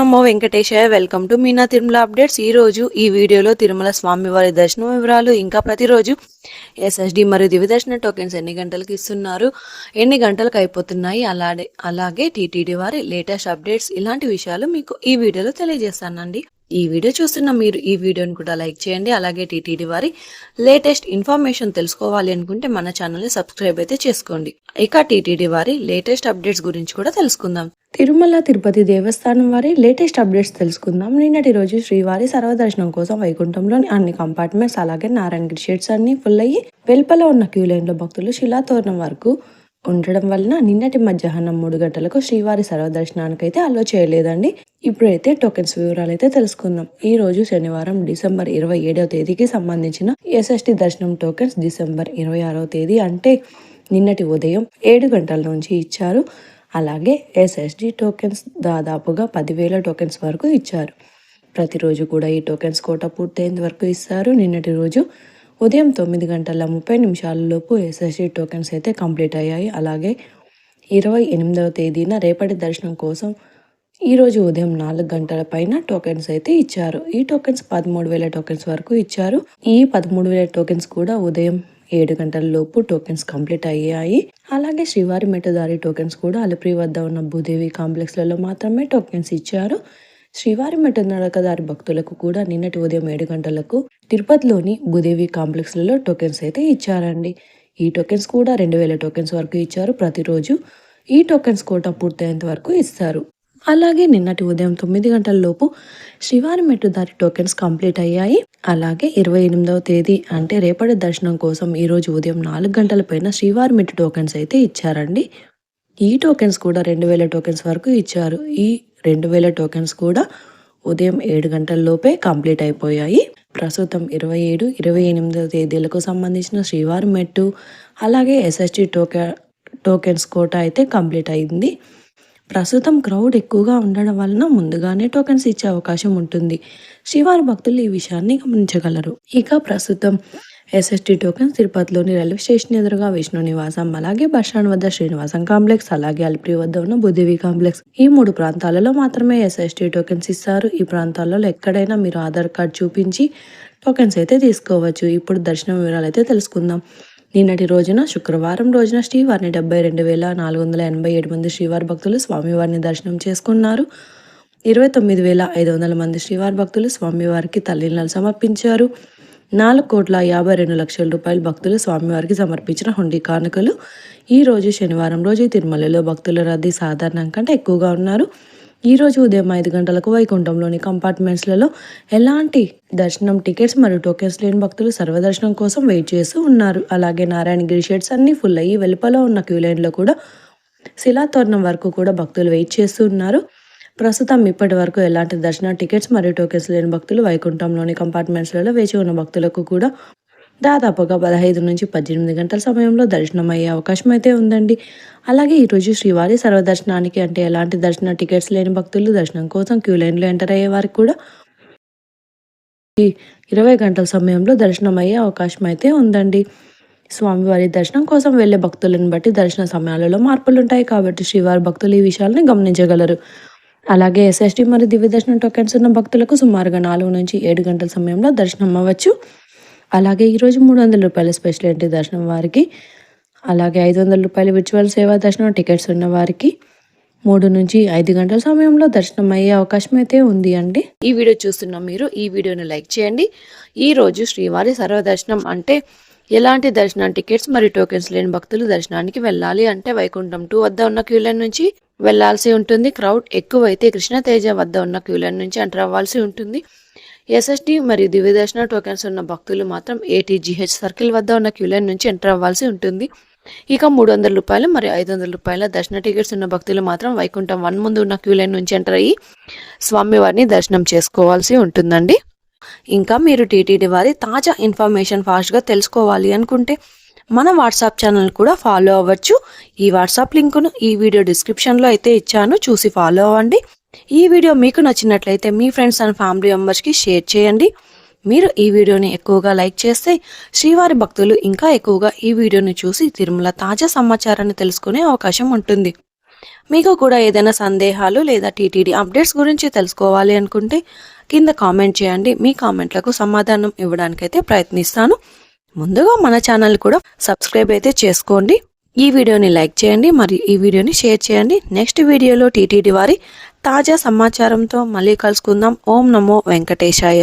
Namo Venkatesaya. Welcome to Meena Tirumala updates. ఈ రోజు ఈ వీడియోలో తిరుమల స్వామివారి దర్శనం వివరాలు, ఇంకా ప్రతిరోజు ఎస్ఎస్డి మరియు దివ్య దర్శన టోకెన్స్ ఎన్ని గంటలకు ఇస్తున్నారు, ఎన్ని గంటలకు అయిపోతున్నాయి, అలాగే టీటీడీ వారి లేటెస్ట్ అప్డేట్స్, ఇలాంటి విషయాలు మీకు ఈ వీడియోలో తెలియజేస్తానండి. ఈ వీడియో చూస్తున్న మీరు ఈ వీడియోని కూడా లైక్ చేయండి. అలాగే టీటీడీ వారి లేటెస్ట్ ఇన్ఫర్మేషన్ తెలుసుకోవాలి అనుకుంటే మన ఛానల్ని సబ్స్క్రైబ్ అయితే చేసుకోండి. ఇక టీటీడీ వారి లేటెస్ట్ అప్డేట్స్ గురించి కూడా తెలుసుకుందాం. తిరుమల తిరుపతి దేవస్థానం వారి లేటెస్ట్ అప్డేట్స్ తెలుసుకుందాం. నిన్నటి రోజు శ్రీవారి సర్వదర్శనం కోసం వైకుంఠంలోని అన్ని కంపార్ట్మెంట్స్ అలాగే నారాయణగిరి షెడ్స్ అన్ని ఫుల్ అయ్యి వెలుపల ఉన్న క్యూ లైన్ లో భక్తులు శిలాతోరణం వరకు ఉండడం వలన నిన్నటి మధ్యాహ్నం 3 గంటలకు శ్రీవారి సర్వదర్శనానికి అయితే అలో చేయలేదండి. ఇప్పుడైతే టోకెన్స్ వివరాలు అయితే తెలుసుకుందాం. ఈ రోజు శనివారం డిసెంబర్ 27వ తేదీకి సంబంధించిన ఎస్ఎస్టి దర్శనం టోకెన్స్ డిసెంబర్ 26వ తేదీ అంటే నిన్నటి ఉదయం 7 గంటల నుంచి ఇచ్చారు. అలాగే ఎస్ఎస్డి టోకెన్స్ దాదాపుగా 10,000 టోకెన్స్ వరకు ఇచ్చారు. ప్రతిరోజు కూడా ఈ టోకెన్స్ కోట పూర్తయ్యేంత వరకు ఇస్తారు. నిన్నటి రోజు ఉదయం 9:30 ఎస్ఎస్డి టోకెన్స్ అయితే కంప్లీట్ అయ్యాయి. అలాగే 28వ తేదీన రేపటి దర్శనం కోసం ఈరోజు ఉదయం 4 గంటల పైన టోకెన్స్ అయితే ఇచ్చారు. ఈ టోకెన్స్ 13,000 టోకెన్స్ వరకు ఇచ్చారు. ఈ 13,000 టోకెన్స్ కూడా ఉదయం 7 గంటల లోపు టోకెన్స్ కంప్లీట్ అయ్యాయి. అలాగే శ్రీవారి మెట్టుదారి టోకెన్స్ కూడా అలిపిరి వద్ద ఉన్న భూదేవి కాంప్లెక్స్లలో మాత్రమే టోకెన్స్ ఇచ్చారు. శ్రీవారి మెట్టు నడకదారి భక్తులకు కూడా నిన్నటి ఉదయం 7 గంటలకు తిరుపతిలోని భూదేవి కాంప్లెక్స్లలో టోకెన్స్ అయితే ఇచ్చారండి. ఈ టోకెన్స్ కూడా 2,000 టోకెన్స్ వరకు ఇచ్చారు. ప్రతిరోజు ఈ టోకెన్స్ కోట పూర్తయ్యేంత వరకు ఇస్తారు. అలాగే నిన్నటి ఉదయం 9 గంటల లోపు శ్రీవారి మెట్టుదారి టోకెన్స్ కంప్లీట్ అయ్యాయి. అలాగే 28వ తేదీ అంటే రేపటి దర్శనం కోసం ఈ రోజు ఉదయం 4 గంటల పైన శ్రీవారి మెట్టు టోకెన్స్ అయితే ఇచ్చారండి. ఈ టోకెన్స్ కూడా 2,000 టోకెన్స్ వరకు ఇచ్చారు. ఈ 2,000 టోకెన్స్ కూడా ఉదయం 7 గంటల లోపే కంప్లీట్ అయిపోయాయి. ప్రస్తుతం 27, 28వ తేదీలకు సంబంధించిన శ్రీవారి మెట్టు అలాగే ఎస్ఎస్టి టోకెన్స్ కోట అయితే కంప్లీట్ అయింది. ప్రస్తుతం క్రౌడ్ ఎక్కువగా ఉండడం వలన ముందుగానే టోకెన్స్ ఇచ్చే అవకాశం ఉంటుంది. శ్రీవారి భక్తులు ఈ విషయాన్ని గమనించగలరు. ఇక ప్రస్తుతం ఎస్ఎస్టి టోకెన్స్ తిరుపతిలోని రైల్వే స్టేషన్ ఎదురుగా విష్ణు నివాసం, అలాగే బస్టాండ్ వద్ద శ్రీనివాసం కాంప్లెక్స్, అలాగే అలిపిరి వద్ద ఉన్న భూదేవి కాంప్లెక్స్, ఈ 3 ప్రాంతాలలో మాత్రమే ఎస్ఎస్టి టోకెన్స్ ఇస్తారు. ఈ ప్రాంతాలలో ఎక్కడైనా మీరు ఆధార్ కార్డ్ చూపించి టోకెన్స్ అయితే తీసుకోవచ్చు. ఇప్పుడు దర్శనం వివరాలు అయితే తెలుసుకుందాం. నిన్నటి రోజున శుక్రవారం రోజున శ్రీవారిని 72,487 మంది శ్రీవారి భక్తులు స్వామివారిని దర్శనం చేసుకున్నారు. 29,500 మంది శ్రీవారి భక్తులు స్వామివారికి తల్లినలు సమర్పించారు. 4,52,00,000 రూపాయల భక్తులు స్వామివారికి సమర్పించిన హుండీ కానుకలు. ఈ రోజు శనివారం రోజు తిరుమలలో భక్తుల రద్దీ సాధారణం కంటే ఎక్కువగా ఉన్నారు. ఈ రోజు ఉదయం 5 గంటలకు వైకుంఠంలోని కంపార్ట్మెంట్స్లలో ఎలాంటి దర్శనం టికెట్స్ మరియు టోకెన్స్ లేని భక్తులు సర్వదర్శనం కోసం వెయిట్ చేస్తూ ఉన్నారు. అలాగే నారాయణగిరి షెడ్స్ అన్ని ఫుల్ అయ్యి వెలుపల ఉన్న క్యూ లైన్లో కూడా శిలాతోరణం వరకు కూడా భక్తులు వెయిట్ చేస్తూ ఉన్నారు. ప్రస్తుతం ఇప్పటి వరకు ఎలాంటి దర్శన టికెట్స్ మరియు టోకెన్స్ లేని భక్తులు వైకుంఠంలోని కంపార్ట్మెంట్స్లలో వేచి ఉన్న భక్తులకు కూడా దాదాపుగా 15 నుంచి 18 గంటల సమయంలో దర్శనం అయ్యే అవకాశం అయితే ఉందండి. అలాగే ఈరోజు శ్రీవారి సర్వదర్శనానికి అంటే ఎలాంటి దర్శన టికెట్స్ లేని భక్తులు దర్శనం కోసం క్యూ లైన్లో ఎంటర్ అయ్యే వారికి కూడా 20 గంటల సమయంలో దర్శనం అయ్యే అవకాశం అయితే ఉందండి. స్వామివారి దర్శనం కోసం వెళ్లే భక్తులను బట్టి దర్శన సమయాలలో మార్పులు ఉంటాయి కాబట్టి శ్రీవారి భక్తులు ఈ విషయాలను గమనించగలరు. అలాగే ఎస్ఎస్టి మరియు దివ్య దర్శనం టోకెన్స్ ఉన్న భక్తులకు సుమారుగా 4 నుంచి 7 గంటల సమయంలో దర్శనం అవ్వచ్చు. అలాగే ఈరోజు 300 రూపాయల స్పెషల్ ఎంట్రీ దర్శనం వారికి, అలాగే 500 రూపాయల విర్చువల్ సేవా దర్శనం టికెట్స్ ఉన్న వారికి 3 నుంచి 5 గంటల సమయంలో దర్శనం అయ్యే అవకాశం అయితే ఉంది అండి. ఈ వీడియో చూస్తున్న మీరు ఈ వీడియోని లైక్ చేయండి. ఈ రోజు శ్రీవారి సర్వదర్శనం అంటే ఎలాంటి దర్శనం టికెట్స్ మరియు టోకెన్స్ లేని భక్తులు దర్శనానికి వెళ్ళాలి అంటే వైకుంఠం 2 వద్ద ఉన్న క్యూ లైన్ నుంచి వెళ్లాల్సి ఉంటుంది. క్రౌడ్ ఎక్కువైతే కృష్ణతేజ వద్ద ఉన్న క్యూ లైన్ నుంచి ఎంటర్ అవ్వాల్సి ఉంటుంది. ఎస్ఎస్డి మరియు దివ్య దర్శన టోకెన్స్ ఉన్న భక్తులు మాత్రం ATGH సర్కిల్ వద్ద ఉన్న క్యూ లైన్ నుంచి ఎంటర్ అవ్వాల్సి ఉంటుంది. ఇక 300 రూపాయలు మరియు 500 రూపాయల దర్శన టికెట్స్ ఉన్న భక్తులు మాత్రం వైకుంఠం 1 ముందు ఉన్న క్యూ లైన్ నుంచి ఎంటర్ అయ్యి స్వామివారిని దర్శనం చేసుకోవాల్సి ఉంటుందండి. ఇంకా మీరు టీటీడీ వారి తాజా ఇన్ఫర్మేషన్ ఫాస్ట్గా తెలుసుకోవాలి అనుకుంటే మన వాట్సాప్ ఛానల్ కూడా ఫాలో అవ్వచ్చు. ఈ వాట్సాప్ లింకును ఈ వీడియో డిస్క్రిప్షన్లో అయితే ఇచ్చాను, చూసి ఫాలో అవ్వండి. ఈ వీడియో మీకు నచ్చినట్లయితే మీ ఫ్రెండ్స్ అండ్ ఫ్యామిలీ మెంబర్స్కి షేర్ చేయండి. మీరు ఈ వీడియోని ఎక్కువగా లైక్ చేస్తే శ్రీవారి భక్తులు ఇంకా ఎక్కువగా ఈ వీడియోని చూసి తిరుమల తాజా సమాచారాన్ని తెలుసుకునే అవకాశం ఉంటుంది. మీకు కూడా ఏదైనా సందేహాలు లేదా టీటీడీ అప్డేట్స్ గురించి తెలుసుకోవాలి అనుకుంటే కింద కామెంట్ చేయండి. మీ కామెంట్లకు సమాధానం ఇవ్వడానికైతే ప్రయత్నిస్తాను. ముందుగా మన ఛానల్ కూడా సబ్స్క్రైబ్ అయితే చేసుకోండి. ఈ వీడియోని లైక్ చేయండి, మరియు ఈ వీడియోని షేర్ చేయండి. నెక్స్ట్ వీడియోలో టీటీడీ వారి తాజా సమాచారంతో మళ్ళీ కలుసుకుందాం. ఓం నమో వెంకటేశాయ.